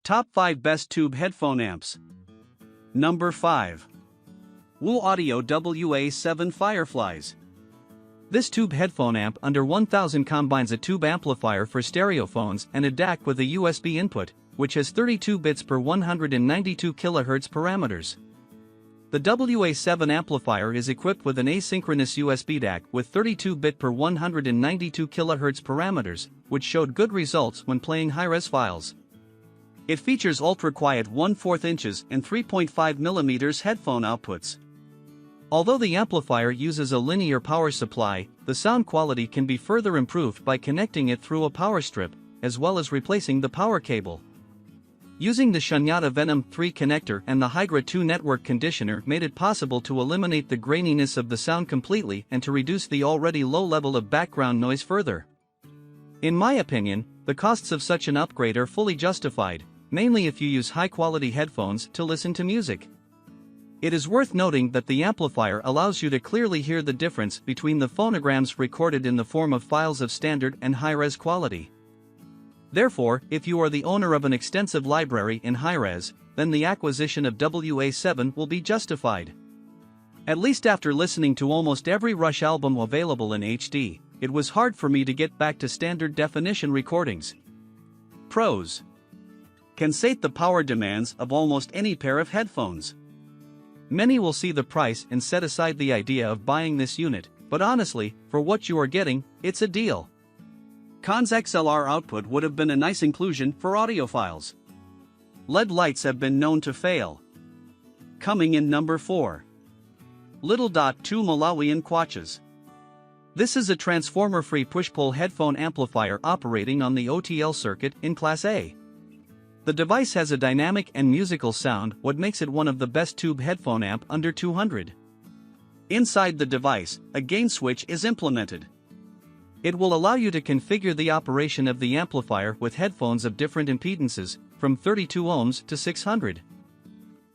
Top 5 Best Tube Headphone Amps. Number 5. WU Audio WA7 Fireflies. This tube headphone amp under 1000 combines a tube amplifier for stereophones and a DAC with a USB input, which has 32 bits per 192 kHz parameters. The WA7 amplifier is equipped with an asynchronous USB DAC with 32 bit per 192 kHz parameters, which showed good results when playing high-res files. It features ultra-quiet 1/4 inches and 3.5 mm headphone outputs. Although the amplifier uses a linear power supply, the sound quality can be further improved by connecting it through a power strip, as well as replacing the power cable. Using the Shunyata Venom 3 connector and the Hydra 2 network conditioner made it possible to eliminate the graininess of the sound completely and to reduce the already low level of background noise further. In my opinion, the costs of such an upgrade are fully justified, mainly if you use high-quality headphones to listen to music. It is worth noting that the amplifier allows you to clearly hear the difference between the phonograms recorded in the form of files of standard and high-res quality. Therefore, if you are the owner of an extensive library in high-res, then the acquisition of WA7 will be justified. At least after listening to almost every Rush album available in HD, it was hard for me to get back to standard definition recordings. Pros: can sate the power demands of almost any pair of headphones. Many will see the price and set aside the idea of buying this unit, but honestly, for what you are getting, it's a deal. Cons: XLR output would have been a nice inclusion for audiophiles. LED lights have been known to fail. Coming in number 4. Little Dot 2 Malawian Quatches. This is a transformer-free push-pull headphone amplifier operating on the OTL circuit in Class A. The device has a dynamic and musical sound, what makes it one of the best tube headphone amp under 200. Inside the device, a gain switch is implemented. It will allow you to configure the operation of the amplifier with headphones of different impedances, from 32 ohms to 600.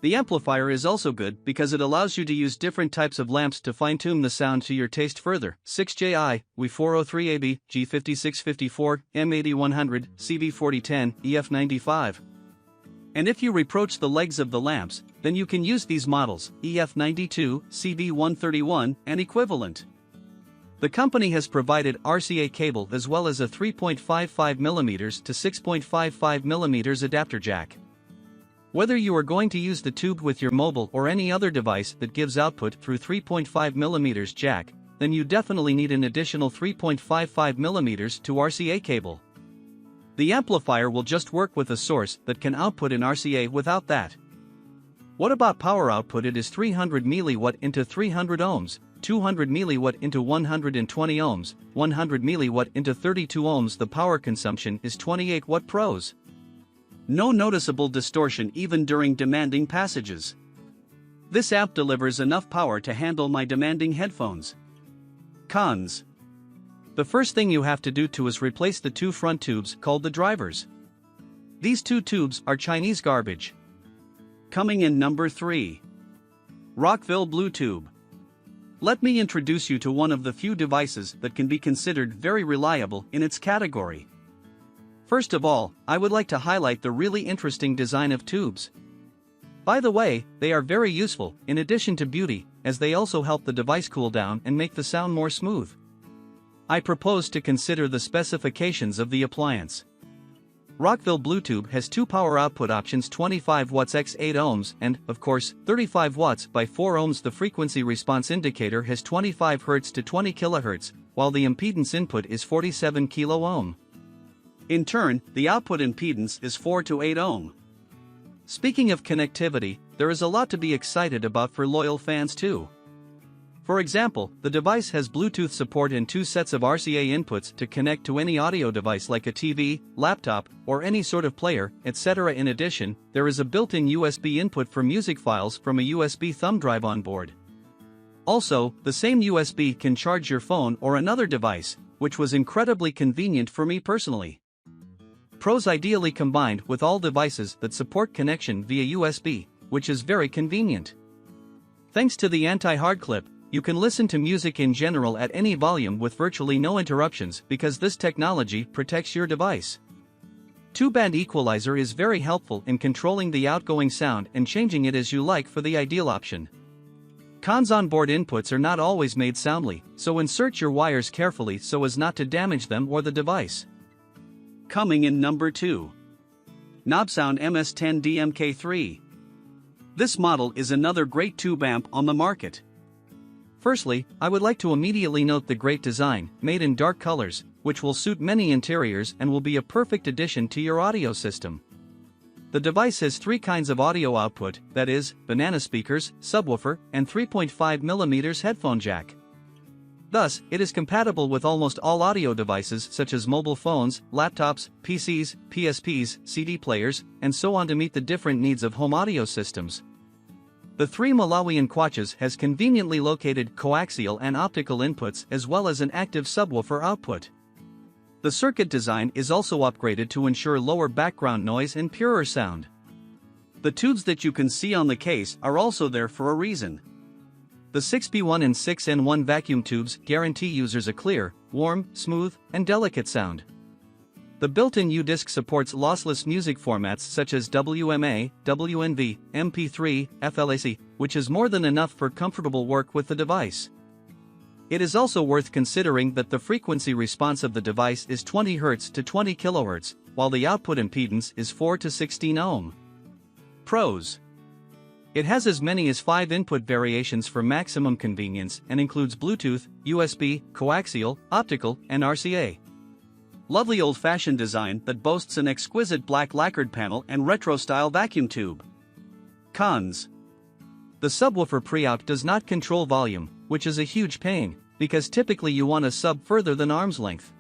The amplifier is also good because it allows you to use different types of lamps to fine-tune the sound to your taste further. 6JI, WE403AB, G5654, M8100, CV4010, EF95. And if you reproach the legs of the lamps, then you can use these models, EF92, CV131, and equivalent. The company has provided RCA cable as well as a 3.55 mm to 6.55 mm adapter jack. Whether you are going to use the tube with your mobile or any other device that gives output through 3.5 mm jack, then you definitely need an additional 3.55 mm to RCA cable. The amplifier will just work with a source that can output an RCA without that. What about power output? It is 300 mW into 300 ohms, 200 mW into 120 ohms, 100 mW into 32 ohms. The power consumption is 28 watt. Pros: no noticeable distortion even during demanding passages. This amp delivers enough power to handle my demanding headphones. Cons: the first thing you have to do is replace the two front tubes called the drivers. These two tubes are Chinese garbage. Coming in number 3. Rockville BluTube. Let me introduce you to one of the few devices that can be considered very reliable in its category. First of all, I would like to highlight the really interesting design of tubes. By the way, they are very useful, in addition to beauty, as they also help the device cool down and make the sound more smooth. I propose to consider the specifications of the appliance. Rockville BluTube has two power output options: 25 watts x 8 ohms and, of course, 35 watts by 4 ohms. The frequency response indicator has 25 Hz to 20 kHz, while the impedance input is 47 kΩ. In turn, the output impedance is 4 to 8 ohm. Speaking of connectivity, there is a lot to be excited about for loyal fans too. For example, the device has Bluetooth support and 2 sets of RCA inputs to connect to any audio device like a TV, laptop, or any sort of player, etc. In addition, there is a built-in USB input for music files from a USB thumb drive on board. Also, the same USB can charge your phone or another device, which was incredibly convenient for me personally. Pros: ideally combined with all devices that support connection via USB, which is very convenient. Thanks to the anti-hard clip, you can listen to music in general at any volume with virtually no interruptions because this technology protects your device. Two-band equalizer is very helpful in controlling the outgoing sound and changing it as you like for the ideal option. Cons: onboard inputs are not always made soundly, so insert your wires carefully so as not to damage them or the device. Coming in number 2. Nobsound MS-10DMKIII. This model is another great tube amp on the market. Firstly, I would like to immediately note the great design, made in dark colors, which will suit many interiors and will be a perfect addition to your audio system. The device has 3 kinds of audio output, that is, banana speakers, subwoofer, and 3.5mm headphone jack. Thus, it is compatible with almost all audio devices such as mobile phones, laptops, PCs, PSPs, CD players, and so on to meet the different needs of home audio systems. The 3 Malawian quatches has conveniently located coaxial and optical inputs as well as an active subwoofer output. The circuit design is also upgraded to ensure lower background noise and purer sound. The tubes that you can see on the case are also there for a reason. The 6P1 and 6N1 vacuum tubes guarantee users a clear, warm, smooth, and delicate sound. The built-in U-Disc supports lossless music formats such as WMA, WNV, MP3, FLAC, which is more than enough for comfortable work with the device. It is also worth considering that the frequency response of the device is 20 Hz to 20 kHz, while the output impedance is 4 to 16 ohm. Pros: it has as many as 5 input variations for maximum convenience and includes Bluetooth, USB, coaxial, optical, and RCA. Lovely old-fashioned design that boasts an exquisite black lacquered panel and retro-style vacuum tube. Cons: the subwoofer pre-out does not control volume, which is a huge pain, because typically you want a sub further than arm's length.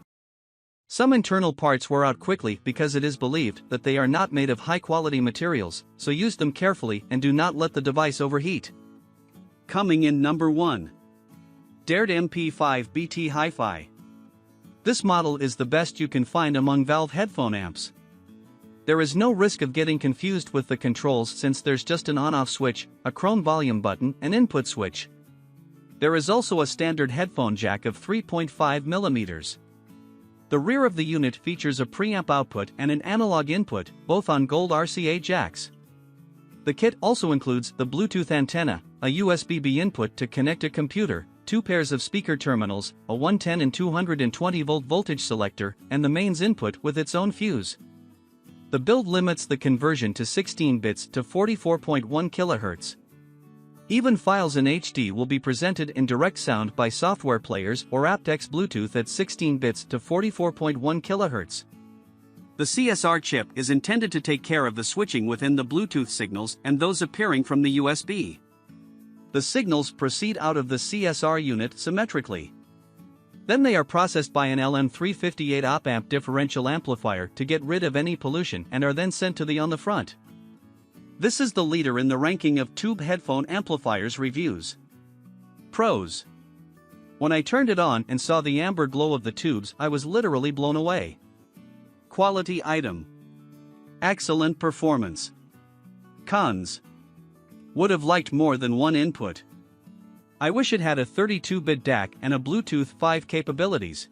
Some internal parts wear out quickly because it is believed that they are not made of high-quality materials, so use them carefully and do not let the device overheat. Coming in number 1. Dot MK2 BT Hi-Fi. This model is the best you can find among Valve headphone amps. There is no risk of getting confused with the controls since there's just an on-off switch, a chrome volume button, and input switch. There is also a standard headphone jack of 3.5mm. The rear of the unit features a preamp output and an analog input, both on gold RCA jacks. The kit also includes the Bluetooth antenna, a USB-B input to connect a computer, 2 pairs of speaker terminals, a 110 and 220 volt voltage selector, and the mains input with its own fuse. The build limits the conversion to 16 bits to 44.1 kHz. Even files in HD will be presented in direct sound by software players or aptX Bluetooth at 16 bits to 44.1 kHz. The CSR chip is intended to take care of the switching within the Bluetooth signals and those appearing from the USB. The signals proceed out of the CSR unit symmetrically. Then they are processed by an LM358 op-amp differential amplifier to get rid of any pollution and are then sent to the on the front. This is the leader in the ranking of tube headphone amplifiers reviews. Pros: when I turned it on and saw the amber glow of the tubes, I was literally blown away. Quality item. Excellent performance. Cons: would have liked more than one input. I wish it had a 32-bit DAC and a Bluetooth 5 capabilities.